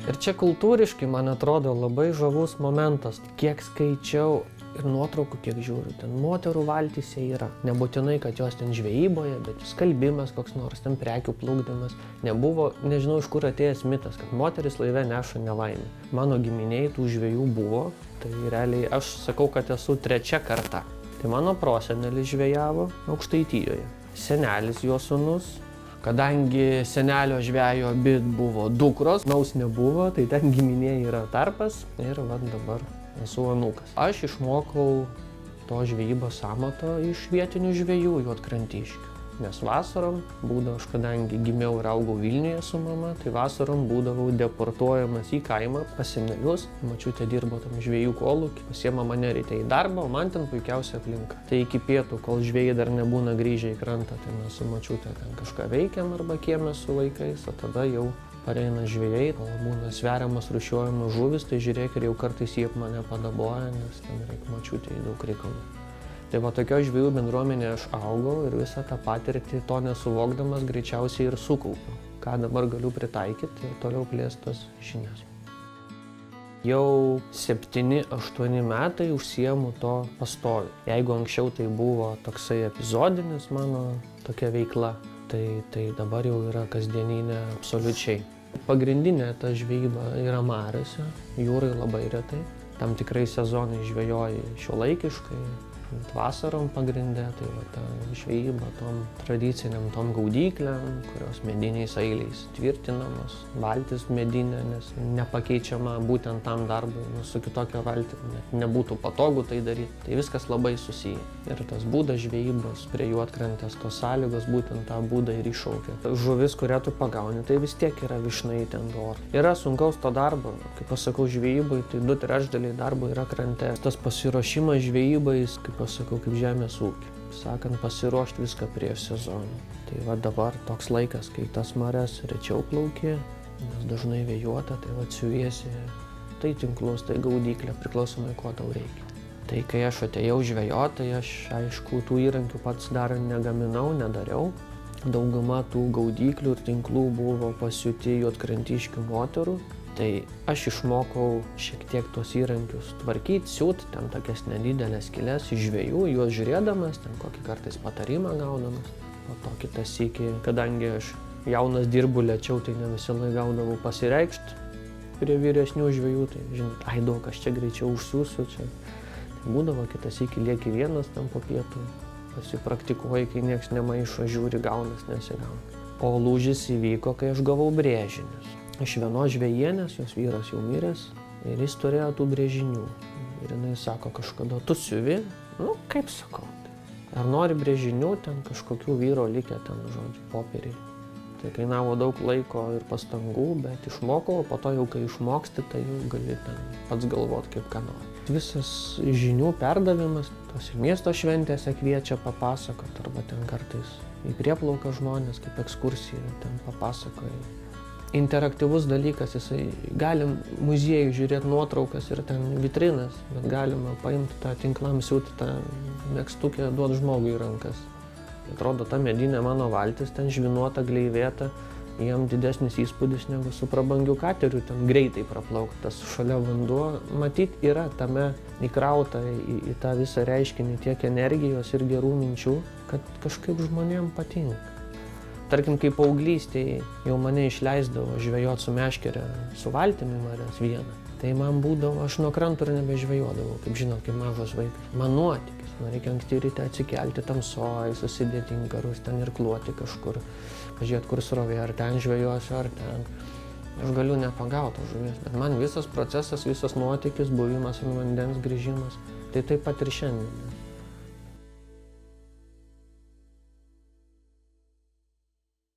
Ir čia kultūriškai, man atrodo, labai žavus momentas. Kiek skaičiau ir nuotraukų, kiek žiūriu, ten moterų valtyse yra. Nebūtinai, kad jos ten žvejyboje, bet skalbimas koks nors, ten prekių plukdymas. Nebuvo, nežinau iš kur atėjęs mitas, kad moteris laive neša nelaimę. Mano giminiai tų žvejų buvo, tai realiai aš sakau, kad esu 3 karta. Tai mano prosenelis žvejavo Aukštaitijoje. Senelis jo sūnus. Kadangi senelio žvejo abi buvo dukros, naus nebuvo, tai ten giminėje yra tarpas ir vat dabar esu anūkas. Aš išmokau to žvejybos amato iš vietinių žvejų Juodkrantiškių. Nes vasarom būdavo, aš kadangi gimiau ir augau Vilniuje su mama, tai vasarom būdavau deportuojamas į kaimą pas senelius. Močiutė dirbo tam žvejų kolūky, pasiema mane ryte į darbą, o man ten puikiausia aplinka. Tai iki pietų, kol žvejai dar nebūna grįžę į krantą, tai mes su močiutė ten kažką veikiam arba kieme su vaikais, o tada jau pareina žvejai, kol būna sveriamas, rūšiuojamas žuvis, tai žiūrėk ir jau kartais jie mane padaboja, nes ten reikia močiutė į daug reikalų. Tai va tokio žvejų bendruomenėje aš augau ir visą tą patirtį to nesuvokdamas greičiausiai ir sukaupiau. Ką dabar galiu pritaikyti ir toliau plėstos žinias. Jau 7-8 metai užsiemu to pastoviai. Jeigu anksčiau tai buvo toksai epizodinis mano tokia veikla, tai dabar jau yra kasdieninė absoliučiai. Pagrindinė ta žvejyba yra mariose, jūrai labai retai. Tam tikrai sezonai žvejoji šiuolaikiškai. Vasarom pagrinde, tai va ta žvejyba tom tradiciniam tom gaudyklėm, kurios mediniais ailiais tvirtinamos, valtis medinė, nes nepakeičiama būtent tam darbui, su kitokia valtim net nebūtų patogu tai daryti. Tai viskas labai susiję. Ir tas būdas žvejybos prie Juodkrantės, tos sąlygos būtent tą būdą ir iššaukia. Žuvis, kurią tu pagauni, tai vis tiek yra višnaitė ant oro. Yra sunkaus to darbo, kaip aš sakau, žvejybai, tai 2/3 darbo yra krante. Tas pasiruošimas žvejybai, kaip pasakau, kaip žemės ūkį. Sakant, pasiruošti viską prieš sezoną. Tai va dabar toks laikas, kai tas marias rečiau plauki, nes dažnai vėjuota, tai va siuviesi, tai tinklus, tai gaudyklė, priklausomai ko tau reikia. Tai kai aš atėjau žvejoti, tai aš aišku tų įrankių pats dar negaminau, nedariau. Dauguma tų gaudyklių ir tinklų buvo pasiūti Juodkrantiškių moterų. Tai aš išmokau šiek tiek tuos įrankius tvarkyti, siūt, ten tokias nedidelės skylės iš žvejų, juos žiūrėdamas, ten kokį kartais patarimą gaudamas. O to kitą sykį, kadangi aš jaunas dirbu lėčiau, tai ne visą laiką gaudavau pasireikšti prie vyresnių žvejų, tai žinot, ai daug, aš čia greičiau užsiūsiu čia. Tai būdavo kitą sykį lieki vienas ten po pietų, pasipraktikuoji, kai nieks nemaišo, žiūri, gaunas, nesigauna. O lūžis įvyko, kai aš gavau brėžinius. Iš vienos žvejienės, jos vyras jau miręs ir jis turėjo tų brėžinių. Ir jinai sako kažkada, tu siuvi? Nu, kaip sakau. Ar nori brėžinių, ten kažkokių vyro likę ten, žodžiu, popieriai. Tai kainavo daug laiko ir pastangų, bet išmokau, o po to jau kai išmoksti, tai jau gali ten pats galvot, kaip ką nori. Visas žinių perdavimas, tos ir miesto šventėse kviečia papasakot, arba ten kartais į prieplauką žmonės, kaip ekskursija, ten papasakoja. Interaktyvus dalykas, jisai galim muziejų žiūrėti nuotraukas ir ten vitrinas, bet galima paimti tą tinklam, siūti tą megztukę, duoti žmogui į rankas. Atrodo, ta medinė mano valtis, ten žvinuota, gleivėta, jam didesnis įspūdis negu su prabangiu kateriu, ten greitai praplauktas šalia vanduo. Matyt, yra tame įkrauta į tą visą reiškinį tiek energijos ir gerų minčių, kad kažkaip žmonėm patinka. Tarkim, kai paauglystėje jau mane išleisdavo žvejot su meškere, su valtimi marias vieną. Tai man būdavo, aš nuo kranto ir nebežvejodavau, kaip žinot, kaip mažas vaikas. Man nuotykis, man reikia anksti ryte atsikelti tamsoj, susidėti inkarus, ten irkluoti kažkur, pažiūrėti, kur srovė, ar ten žvejosiu, ar ten. Aš galiu nepagauti žuvies, bet man visas procesas, visas nuotykis, buvimas ant vandens, grįžimas, tai taip pat ir šiandien.